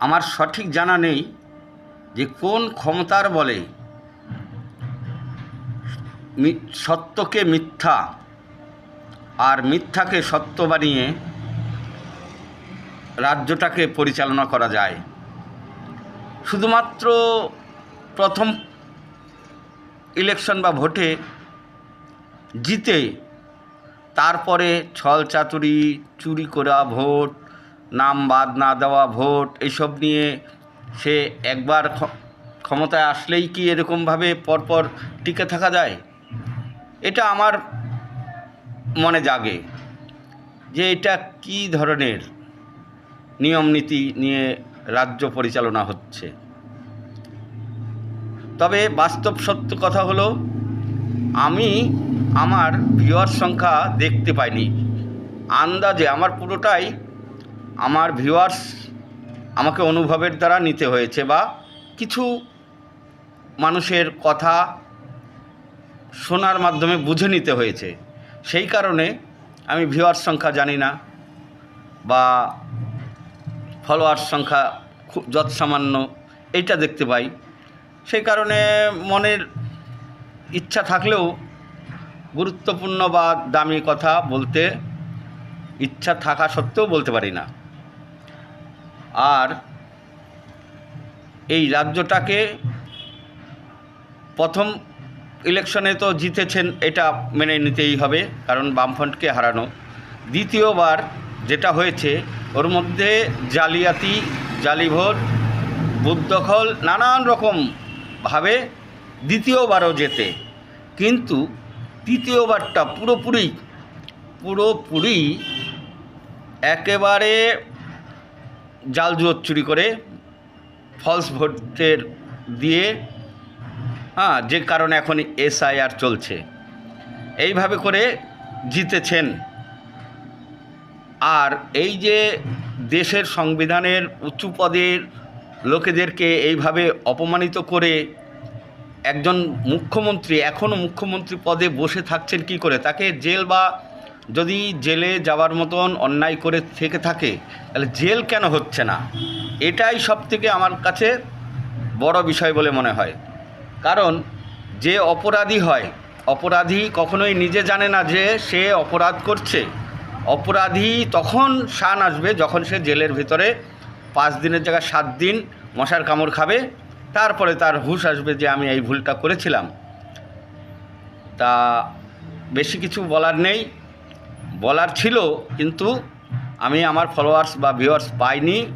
আমার সঠিক জানা নেই যে কোন ক্ষমতার বলে সত্যকে মিথ্যা আর মিথ্যাকে সত্য বানিয়ে রাজ্যটাকে পরিচালনা করা যায়। শুধুমাত্র প্রথম ইলেকশন বা ভোটে জিতে তারপরে ছল চাতুরি, চুরি করা ভোট, নাম বাদ না দেওয়া ভোট, এসব নিয়ে সে একবার ক্ষমতায় আসলেই কি এরকমভাবে পরপর টিকে থাকা যায়? এটা আমার মনে জাগে যে এটা কী ধরনের নিয়ম নীতি নিয়ে রাজ্য পরিচালনা হচ্ছে। তবে বাস্তব সত্য কথা হলো, আমি আমার ভিউয়ার সংখ্যা দেখতে পাইনি। আন্দাজে আমার পুরোটাই আমার ভিউয়ার্স আমাকে অনুভবের দ্বারা নিতে হয়েছে, বা কিছু মানুষের কথা শোনার মাধ্যমে বুঝে নিতে হয়েছে। সেই কারণে আমি ভিউয়ার্স সংখ্যা জানি না, বা ফলোয়ার্স সংখ্যা খুব যৎসামান্য এইটা দেখতে পাই। সেই কারণে মনের ইচ্ছা থাকলেও গুরুত্বপূর্ণ বা দামি কথা বলতে ইচ্ছা থাকা সত্ত্বেও বলতে পারি না। আর এই রাজ্যটাকে প্রথম ইলেকশনে তো জিতেছেন, এটা মেনে নিতেই হবে, কারণ বামফ্রন্টকে হারানো। দ্বিতীয়বার যেটা হয়েছে, ওর মধ্যে জালিয়াতি, জালি ভোট, বুথ দখল, নানান রকমভাবে দ্বিতীয়বারও জেতে। কিন্তু তৃতীয়বারটা পুরোপুরি একেবারে জাল জুয়ো চুরি করে, ফলস ভোটের দিয়ে, যে কারণে এখন SIR চলছে, এইভাবে করে জিতেছেন। আর এই যে দেশের সংবিধানের উঁচু পদের লোকেদেরকে এইভাবে অপমানিত করে একজন মুখ্যমন্ত্রী এখনও মুখ্যমন্ত্রী পদে বসে থাকছেন কি করে? তাকে জেল, বা যদি জেলে যাওয়ার মতন অন্যায় করে থেকে থাকে তাহলে জেল কেন হচ্ছে না? এটাই সবথেকে আমার কাছে বড় বিষয় বলে মনে হয়। কারণ যে অপরাধী হয়, অপরাধী কখনোই নিজে জানে না যে সে অপরাধ করছে। অপরাধী তখন শান আসবে যখন সে জেলের ভিতরে 5 দিনের জায়গায় 7 দিন মশার কামড় খাবে, তারপরে তার হুঁশ আসবে যে আমি এই ভুলটা করেছিলাম। তা বেশি কিছু বলার নেই, বলার ছিল, কিন্তু আমি আমার ফলোয়ার্স বা ভিউয়ার্স পাইনি।